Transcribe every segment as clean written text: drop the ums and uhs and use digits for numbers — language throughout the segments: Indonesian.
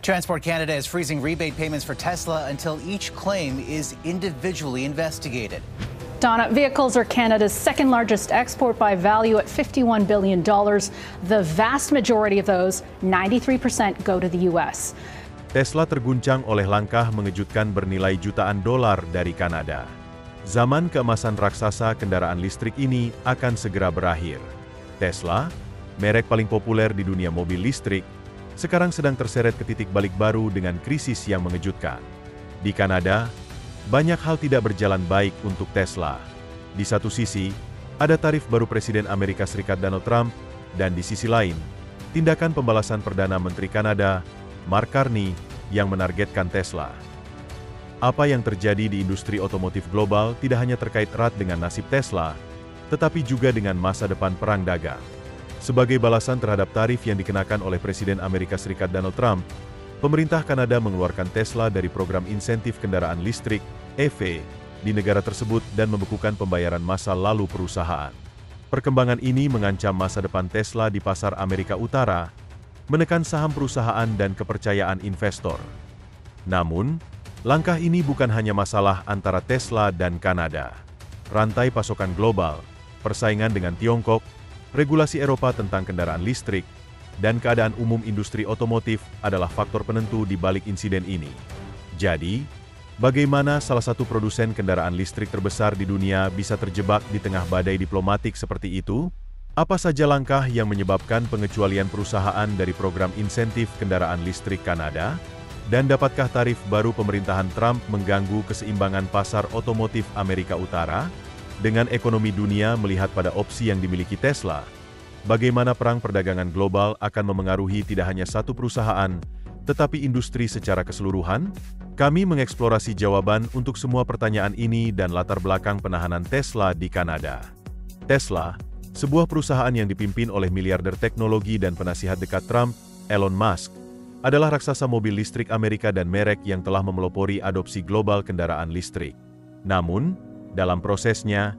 Transport Canada is freezing rebate payments for Tesla until each claim is individually investigated. Donna, vehicles are Canada's second largest export by value at $51 billion. The vast majority of those, 93%, go to the U.S. Tesla terguncang oleh langkah mengejutkan bernilai jutaan dolar dari Kanada. Zaman keemasan raksasa kendaraan listrik ini akan segera berakhir. Tesla, merek paling populer di dunia mobil listrik, sekarang sedang terseret ke titik balik baru dengan krisis yang mengejutkan. Di Kanada, banyak hal tidak berjalan baik untuk Tesla. Di satu sisi, ada tarif baru Presiden Amerika Serikat Donald Trump, dan di sisi lain, tindakan pembalasan Perdana Menteri Kanada, Mark Carney, yang menargetkan Tesla. Apa yang terjadi di industri otomotif global tidak hanya terkait erat dengan nasib Tesla, tetapi juga dengan masa depan perang dagang. Sebagai balasan terhadap tarif yang dikenakan oleh Presiden Amerika Serikat Donald Trump, pemerintah Kanada mengeluarkan Tesla dari program insentif kendaraan listrik, EV, di negara tersebut dan membekukan pembayaran masa lalu perusahaan. Perkembangan ini mengancam masa depan Tesla di pasar Amerika Utara, menekan saham perusahaan dan kepercayaan investor. Namun, langkah ini bukan hanya masalah antara Tesla dan Kanada. Rantai pasokan global, persaingan dengan Tiongkok, regulasi Eropa tentang kendaraan listrik, dan keadaan umum industri otomotif adalah faktor penentu di balik insiden ini. Jadi, bagaimana salah satu produsen kendaraan listrik terbesar di dunia bisa terjebak di tengah badai diplomatik seperti itu? Apa saja langkah yang menyebabkan pengecualian perusahaan dari program insentif kendaraan listrik Kanada? Dan dapatkah tarif baru pemerintahan Trump mengganggu keseimbangan pasar otomotif Amerika Utara? Dengan ekonomi dunia melihat pada opsi yang dimiliki Tesla, bagaimana perang perdagangan global akan memengaruhi tidak hanya satu perusahaan, tetapi industri secara keseluruhan? Kami mengeksplorasi jawaban untuk semua pertanyaan ini dan latar belakang penahanan Tesla di Kanada. Tesla, sebuah perusahaan yang dipimpin oleh miliarder teknologi dan penasihat dekat Trump, Elon Musk, adalah raksasa mobil listrik Amerika dan merek yang telah memelopori adopsi global kendaraan listrik. Namun, dalam prosesnya,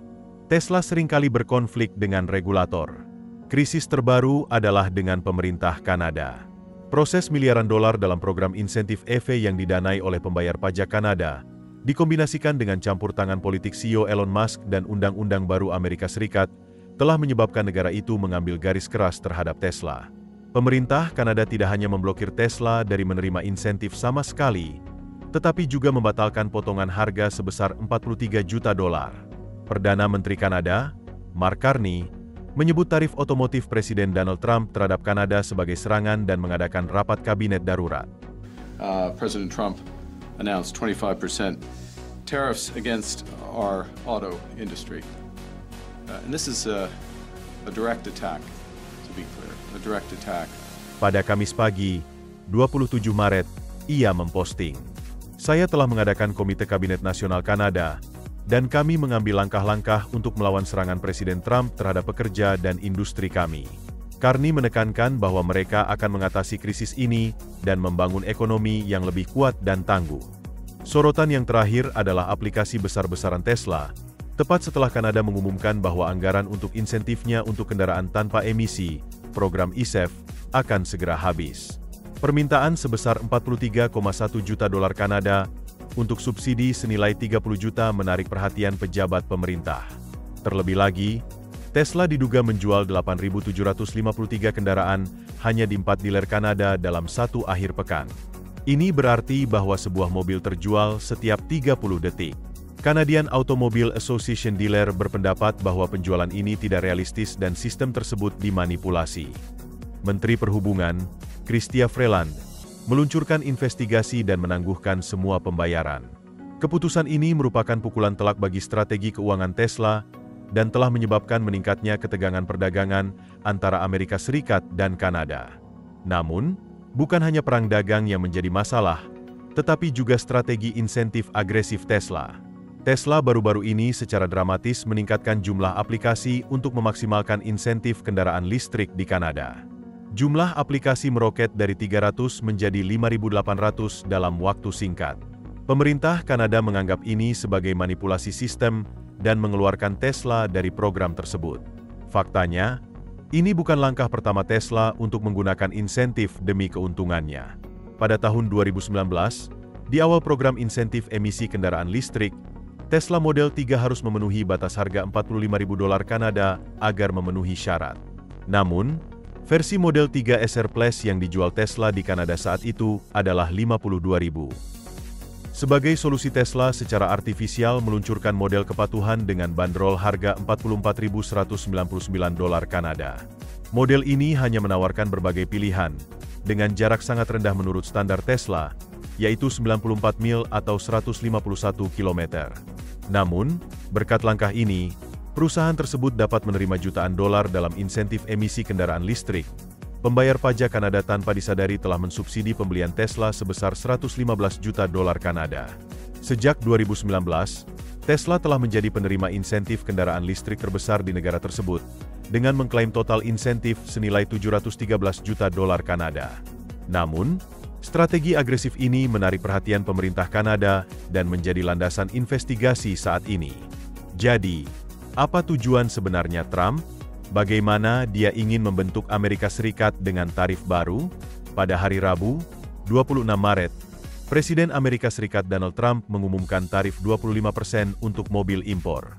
Tesla seringkali berkonflik dengan regulator. Krisis terbaru adalah dengan pemerintah Kanada. Proses miliaran dolar dalam program insentif EV yang didanai oleh pembayar pajak Kanada, dikombinasikan dengan campur tangan politik CEO Elon Musk dan undang-undang baru Amerika Serikat, telah menyebabkan negara itu mengambil garis keras terhadap Tesla. Pemerintah Kanada tidak hanya memblokir Tesla dari menerima insentif sama sekali, tetapi juga membatalkan potongan harga sebesar 43 juta dolar. Perdana Menteri Kanada, Mark Carney, menyebut tarif otomotif Presiden Donald Trump terhadap Kanada sebagai serangan dan mengadakan rapat kabinet darurat. President Trump announced 25% tariffs against our auto industry. And this is a direct attack, to be clear, a direct attack. Pada Kamis pagi, 27 Maret, ia memposting, "Saya telah mengadakan Komite Kabinet Nasional Kanada, dan kami mengambil langkah-langkah untuk melawan serangan Presiden Trump terhadap pekerja dan industri kami." Carney menekankan bahwa mereka akan mengatasi krisis ini dan membangun ekonomi yang lebih kuat dan tangguh. Sorotan yang terakhir adalah aplikasi besar-besaran Tesla, tepat setelah Kanada mengumumkan bahwa anggaran untuk insentifnya untuk kendaraan tanpa emisi, program ESEF, akan segera habis. Permintaan sebesar 43,1 juta dolar Kanada untuk subsidi senilai 30 juta menarik perhatian pejabat pemerintah. Terlebih lagi, Tesla diduga menjual 8.753 kendaraan hanya di 4 dealer Kanada dalam satu akhir pekan. Ini berarti bahwa sebuah mobil terjual setiap 30 detik. Canadian Automobile Association Dealer berpendapat bahwa penjualan ini tidak realistis dan sistem tersebut dimanipulasi. Menteri Perhubungan, Chrystia Freeland, meluncurkan investigasi dan menangguhkan semua pembayaran. Keputusan ini merupakan pukulan telak bagi strategi keuangan Tesla dan telah menyebabkan meningkatnya ketegangan perdagangan antara Amerika Serikat dan Kanada. Namun, bukan hanya perang dagang yang menjadi masalah, tetapi juga strategi insentif agresif Tesla. Tesla baru-baru ini secara dramatis meningkatkan jumlah aplikasi untuk memaksimalkan insentif kendaraan listrik di Kanada. Jumlah aplikasi meroket dari 300 menjadi 5.800 dalam waktu singkat. Pemerintah Kanada menganggap ini sebagai manipulasi sistem dan mengeluarkan Tesla dari program tersebut. Faktanya, ini bukan langkah pertama Tesla untuk menggunakan insentif demi keuntungannya. pada tahun 2019, di awal program insentif emisi kendaraan listrik, Tesla Model 3 harus memenuhi batas harga $45.000 Kanada agar memenuhi syarat. Namun, versi Model 3 SR Plus yang dijual Tesla di Kanada saat itu adalah $52.000. Sebagai solusi, Tesla secara artifisial meluncurkan model kepatuhan dengan bandrol harga $44.199 Kanada. Model ini hanya menawarkan berbagai pilihan, dengan jarak sangat rendah menurut standar Tesla, yaitu 94 mil atau 151 km. Namun, berkat langkah ini, perusahaan tersebut dapat menerima jutaan dolar dalam insentif emisi kendaraan listrik. Pembayar pajak Kanada tanpa disadari telah mensubsidi pembelian Tesla sebesar $115 juta Kanada. Sejak 2019, Tesla telah menjadi penerima insentif kendaraan listrik terbesar di negara tersebut, dengan mengklaim total insentif senilai $713 juta Kanada. Namun, strategi agresif ini menarik perhatian pemerintah Kanada dan menjadi landasan investigasi saat ini. Jadi, apa tujuan sebenarnya Trump? Bagaimana dia ingin membentuk Amerika Serikat dengan tarif baru? Pada hari Rabu, 26 Maret, Presiden Amerika Serikat Donald Trump mengumumkan tarif 25% untuk mobil impor.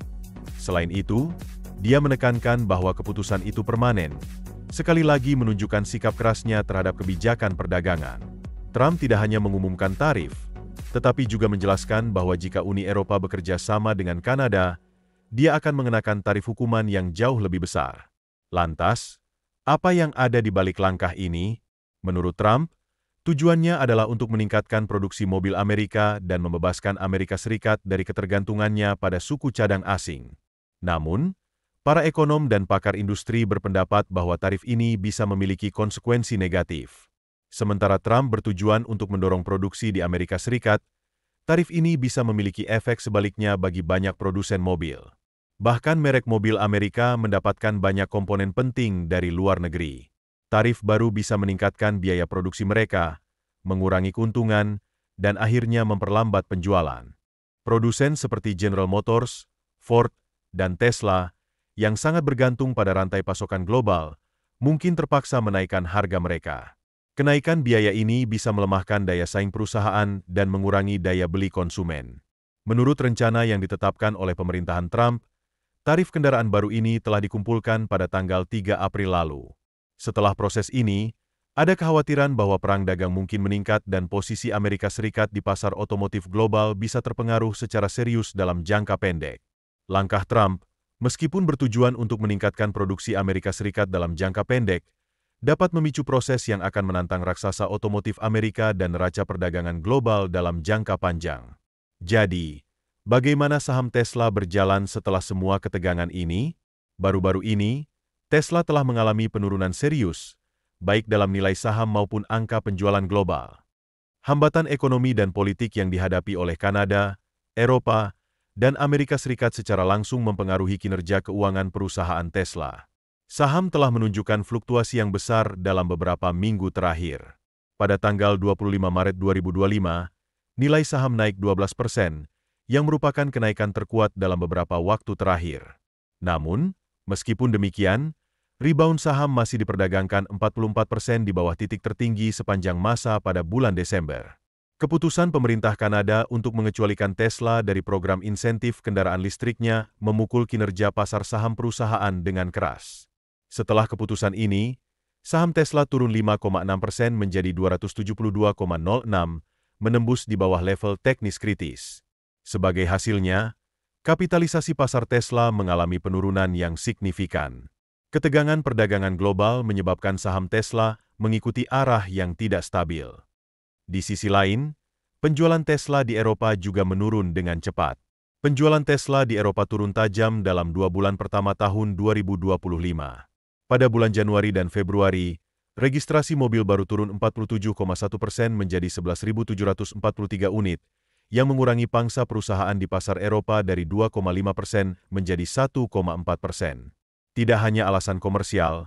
Selain itu, dia menekankan bahwa keputusan itu permanen, sekali lagi menunjukkan sikap kerasnya terhadap kebijakan perdagangan. Trump tidak hanya mengumumkan tarif, tetapi juga menjelaskan bahwa jika Uni Eropa bekerja sama dengan Kanada, dia akan mengenakan tarif hukuman yang jauh lebih besar. Lantas, apa yang ada di balik langkah ini? Menurut Trump, tujuannya adalah untuk meningkatkan produksi mobil Amerika dan membebaskan Amerika Serikat dari ketergantungannya pada suku cadang asing. Namun, para ekonom dan pakar industri berpendapat bahwa tarif ini bisa memiliki konsekuensi negatif. Sementara Trump bertujuan untuk mendorong produksi di Amerika Serikat, tarif ini bisa memiliki efek sebaliknya bagi banyak produsen mobil. Bahkan merek mobil Amerika mendapatkan banyak komponen penting dari luar negeri. Tarif baru bisa meningkatkan biaya produksi mereka, mengurangi keuntungan, dan akhirnya memperlambat penjualan. Produsen seperti General Motors, Ford, dan Tesla, yang sangat bergantung pada rantai pasokan global, mungkin terpaksa menaikkan harga mereka. Kenaikan biaya ini bisa melemahkan daya saing perusahaan dan mengurangi daya beli konsumen. Menurut rencana yang ditetapkan oleh pemerintahan Trump, tarif kendaraan baru ini telah dikumpulkan pada tanggal 3 April lalu. Setelah proses ini, ada kekhawatiran bahwa perang dagang mungkin meningkat dan posisi Amerika Serikat di pasar otomotif global bisa terpengaruh secara serius dalam jangka pendek. Langkah Trump, meskipun bertujuan untuk meningkatkan produksi Amerika Serikat dalam jangka pendek, dapat memicu proses yang akan menantang raksasa otomotif Amerika dan neraca perdagangan global dalam jangka panjang. Jadi, bagaimana saham Tesla berjalan setelah semua ketegangan ini? Baru-baru ini, Tesla telah mengalami penurunan serius, baik dalam nilai saham maupun angka penjualan global. Hambatan ekonomi dan politik yang dihadapi oleh Kanada, Eropa, dan Amerika Serikat secara langsung mempengaruhi kinerja keuangan perusahaan Tesla. Saham telah menunjukkan fluktuasi yang besar dalam beberapa minggu terakhir. Pada tanggal 25 Maret 2025, nilai saham naik 12%, yang merupakan kenaikan terkuat dalam beberapa waktu terakhir. Namun, meskipun demikian, rebound saham masih diperdagangkan 44% di bawah titik tertinggi sepanjang masa pada bulan Desember. Keputusan pemerintah Kanada untuk mengecualikan Tesla dari program insentif kendaraan listriknya memukul kinerja pasar saham perusahaan dengan keras. Setelah keputusan ini, saham Tesla turun 5,6% menjadi 272,06, menembus di bawah level teknis kritis. Sebagai hasilnya, kapitalisasi pasar Tesla mengalami penurunan yang signifikan. Ketegangan perdagangan global menyebabkan saham Tesla mengikuti arah yang tidak stabil. Di sisi lain, penjualan Tesla di Eropa juga menurun dengan cepat. Penjualan Tesla di Eropa turun tajam dalam 2 bulan pertama tahun 2025. Pada bulan Januari dan Februari, registrasi mobil baru turun 47,1% menjadi 11.743 unit, yang mengurangi pangsa perusahaan di pasar Eropa dari 2,5% menjadi 1,4%. Tidak hanya alasan komersial,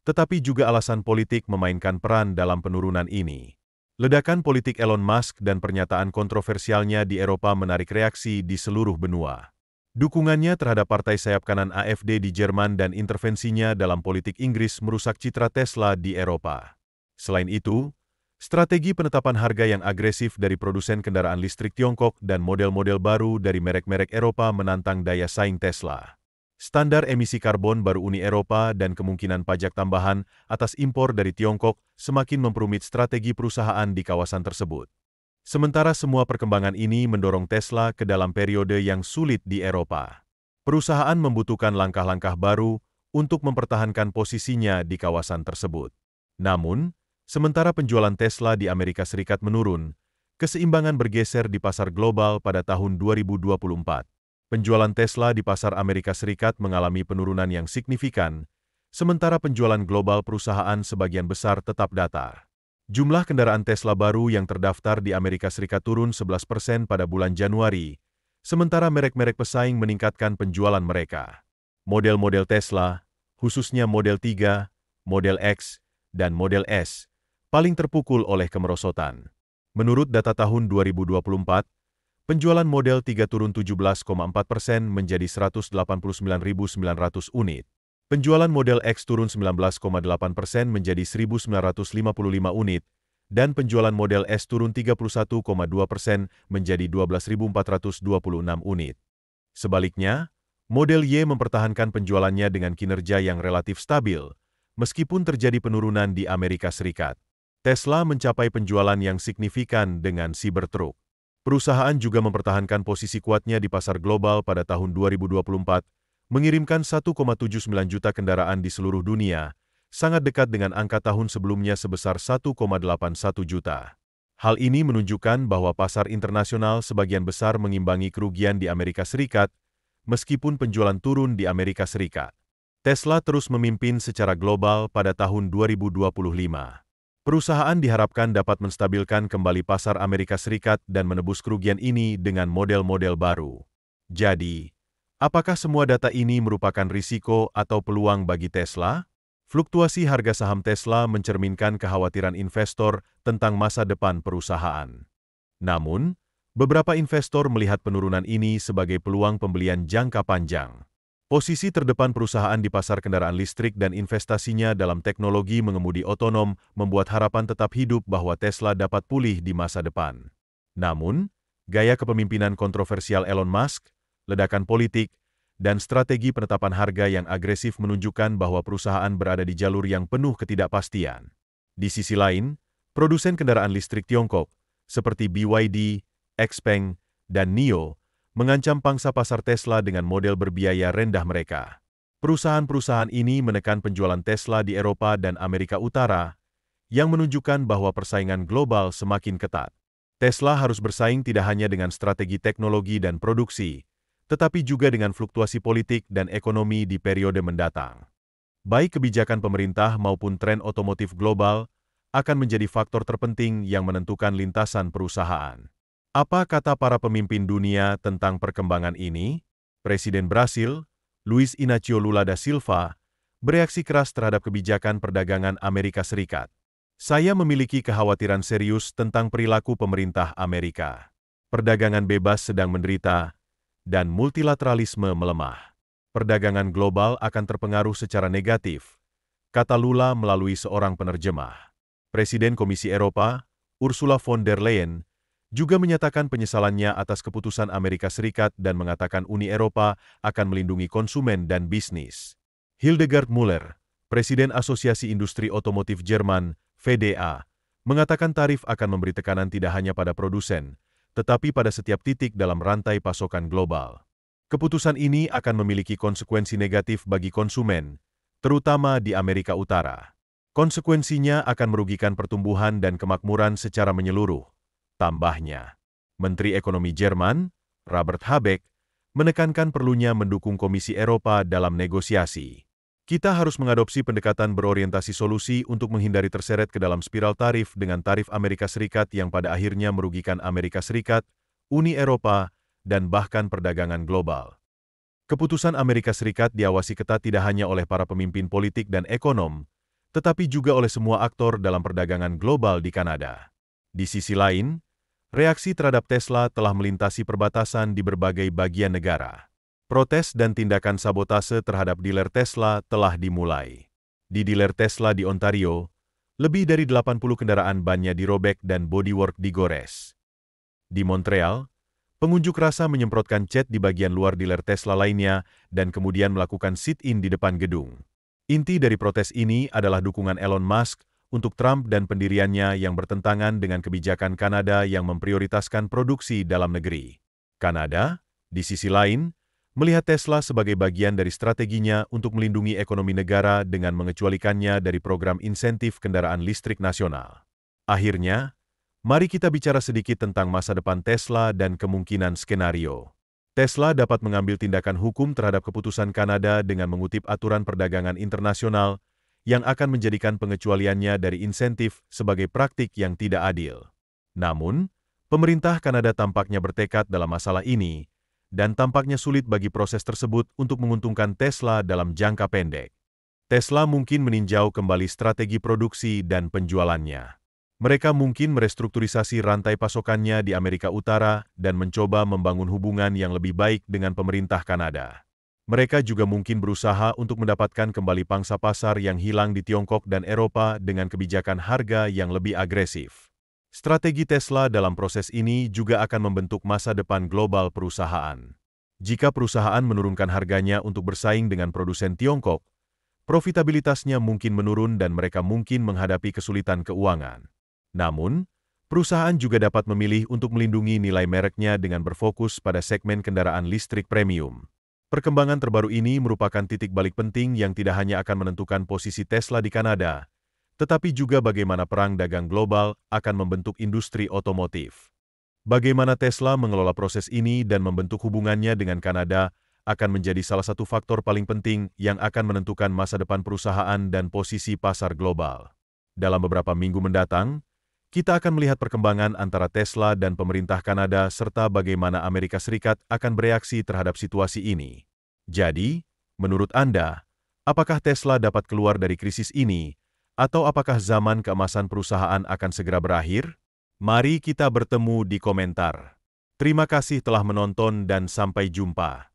tetapi juga alasan politik memainkan peran dalam penurunan ini. Ledakan politik Elon Musk dan pernyataan kontroversialnya di Eropa menarik reaksi di seluruh benua. Dukungannya terhadap partai sayap kanan AfD di Jerman dan intervensinya dalam politik Inggris merusak citra Tesla di Eropa. Selain itu, Strategi penetapan harga yang agresif dari produsen kendaraan listrik Tiongkok dan model-model baru dari merek-merek Eropa menantang daya saing Tesla. Standar emisi karbon baru Uni Eropa dan kemungkinan pajak tambahan atas impor dari Tiongkok semakin memperumit strategi perusahaan di kawasan tersebut. Sementara semua perkembangan ini mendorong Tesla ke dalam periode yang sulit di Eropa. Perusahaan membutuhkan langkah-langkah baru untuk mempertahankan posisinya di kawasan tersebut. Namun, sementara penjualan Tesla di Amerika Serikat menurun, keseimbangan bergeser di pasar global pada tahun 2024. Penjualan Tesla di pasar Amerika Serikat mengalami penurunan yang signifikan, sementara penjualan global perusahaan sebagian besar tetap datar. Jumlah kendaraan Tesla baru yang terdaftar di Amerika Serikat turun 11% pada bulan Januari, sementara merek-merek pesaing meningkatkan penjualan mereka. Model-model Tesla, khususnya Model 3, Model X, dan Model S, paling terpukul oleh kemerosotan. Menurut data tahun 2024, penjualan Model 3 turun 17,4% menjadi 189.900 unit. Penjualan Model X turun 19,8% menjadi 1.955 unit, dan penjualan Model S turun 31,2% menjadi 12.426 unit. Sebaliknya, Model Y mempertahankan penjualannya dengan kinerja yang relatif stabil, meskipun terjadi penurunan di Amerika Serikat. Tesla mencapai penjualan yang signifikan dengan Cybertruck. Perusahaan juga mempertahankan posisi kuatnya di pasar global pada tahun 2024, mengirimkan 1,79 juta kendaraan di seluruh dunia, sangat dekat dengan angka tahun sebelumnya sebesar 1,81 juta. Hal ini menunjukkan bahwa pasar internasional sebagian besar mengimbangi kerugian di Amerika Serikat, meskipun penjualan turun di Amerika Serikat. Tesla terus memimpin secara global pada tahun 2025. Perusahaan diharapkan dapat menstabilkan kembali pasar Amerika Serikat dan menebus kerugian ini dengan model-model baru. Jadi, apakah semua data ini merupakan risiko atau peluang bagi Tesla? Fluktuasi harga saham Tesla mencerminkan kekhawatiran investor tentang masa depan perusahaan. Namun, beberapa investor melihat penurunan ini sebagai peluang pembelian jangka panjang. Posisi terdepan perusahaan di pasar kendaraan listrik dan investasinya dalam teknologi mengemudi otonom membuat harapan tetap hidup bahwa Tesla dapat pulih di masa depan. Namun, gaya kepemimpinan kontroversial Elon Musk, ledakan politik, dan strategi penetapan harga yang agresif menunjukkan bahwa perusahaan berada di jalur yang penuh ketidakpastian. Di sisi lain, produsen kendaraan listrik Tiongkok, seperti BYD, XPeng, dan NIO, mengancam pangsa pasar Tesla dengan model berbiaya rendah mereka. Perusahaan-perusahaan ini menekan penjualan Tesla di Eropa dan Amerika Utara, yang menunjukkan bahwa persaingan global semakin ketat. Tesla harus bersaing tidak hanya dengan strategi teknologi dan produksi, tetapi juga dengan fluktuasi politik dan ekonomi di periode mendatang. Baik kebijakan pemerintah maupun tren otomotif global akan menjadi faktor terpenting yang menentukan lintasan perusahaan. Apa kata para pemimpin dunia tentang perkembangan ini? Presiden Brasil, Luiz Inácio Lula da Silva, bereaksi keras terhadap kebijakan perdagangan Amerika Serikat. Saya memiliki kekhawatiran serius tentang perilaku pemerintah Amerika. Perdagangan bebas sedang menderita, dan multilateralisme melemah. Perdagangan global akan terpengaruh secara negatif, kata Lula melalui seorang penerjemah. Presiden Komisi Eropa, Ursula von der Leyen, juga menyatakan penyesalannya atas keputusan Amerika Serikat dan mengatakan Uni Eropa akan melindungi konsumen dan bisnis. Hildegard Müller, Presiden Asosiasi Industri Otomotif Jerman, VDA, mengatakan tarif akan memberi tekanan tidak hanya pada produsen, tetapi pada setiap titik dalam rantai pasokan global. Keputusan ini akan memiliki konsekuensi negatif bagi konsumen, terutama di Amerika Utara. Konsekuensinya akan merugikan pertumbuhan dan kemakmuran secara menyeluruh. Tambahnya, Menteri Ekonomi Jerman, Robert Habeck, menekankan perlunya mendukung Komisi Eropa dalam negosiasi. Kita harus mengadopsi pendekatan berorientasi solusi untuk menghindari terseret ke dalam spiral tarif dengan tarif Amerika Serikat yang pada akhirnya merugikan Amerika Serikat, Uni Eropa, dan bahkan perdagangan global. Keputusan Amerika Serikat diawasi ketat tidak hanya oleh para pemimpin politik dan ekonom, tetapi juga oleh semua aktor dalam perdagangan global di Kanada. Di sisi lain, reaksi terhadap Tesla telah melintasi perbatasan di berbagai bagian negara. Protes dan tindakan sabotase terhadap dealer Tesla telah dimulai. Di dealer Tesla di Ontario, Lebih dari 80 kendaraan bannya dirobek dan bodywork digores. Di Montreal, pengunjuk rasa menyemprotkan cat di bagian luar dealer Tesla lainnya dan kemudian melakukan sit-in di depan gedung. Inti dari protes ini adalah dukungan Elon Musk untuk Trump dan pendiriannya yang bertentangan dengan kebijakan Kanada yang memprioritaskan produksi dalam negeri. Kanada, di sisi lain, melihat Tesla sebagai bagian dari strateginya untuk melindungi ekonomi negara dengan mengecualikannya dari program insentif kendaraan listrik nasional. Akhirnya, mari kita bicara sedikit tentang masa depan Tesla dan kemungkinan skenario. Tesla dapat mengambil tindakan hukum terhadap keputusan Kanada dengan mengutip aturan perdagangan internasional yang akan menjadikan pengecualiannya dari insentif sebagai praktik yang tidak adil. Namun, pemerintah Kanada tampaknya bertekad dalam masalah ini, dan tampaknya sulit bagi proses tersebut untuk menguntungkan Tesla dalam jangka pendek. Tesla mungkin meninjau kembali strategi produksi dan penjualannya. Mereka mungkin merestrukturisasi rantai pasokannya di Amerika Utara dan mencoba membangun hubungan yang lebih baik dengan pemerintah Kanada. Mereka juga mungkin berusaha untuk mendapatkan kembali pangsa pasar yang hilang di Tiongkok dan Eropa dengan kebijakan harga yang lebih agresif. Strategi Tesla dalam proses ini juga akan membentuk masa depan global perusahaan. Jika perusahaan menurunkan harganya untuk bersaing dengan produsen Tiongkok, profitabilitasnya mungkin menurun dan mereka mungkin menghadapi kesulitan keuangan. Namun, perusahaan juga dapat memilih untuk melindungi nilai mereknya dengan berfokus pada segmen kendaraan listrik premium. Perkembangan terbaru ini merupakan titik balik penting yang tidak hanya akan menentukan posisi Tesla di Kanada, tetapi juga bagaimana perang dagang global akan membentuk industri otomotif. Bagaimana Tesla mengelola proses ini dan membentuk hubungannya dengan Kanada akan menjadi salah satu faktor paling penting yang akan menentukan masa depan perusahaan dan posisi pasar global. Dalam beberapa minggu mendatang, kita akan melihat perkembangan antara Tesla dan pemerintah Kanada serta bagaimana Amerika Serikat akan bereaksi terhadap situasi ini. Jadi, menurut Anda, apakah Tesla dapat keluar dari krisis ini, atau apakah zaman keemasan perusahaan akan segera berakhir? Mari kita bertemu di komentar. Terima kasih telah menonton dan sampai jumpa.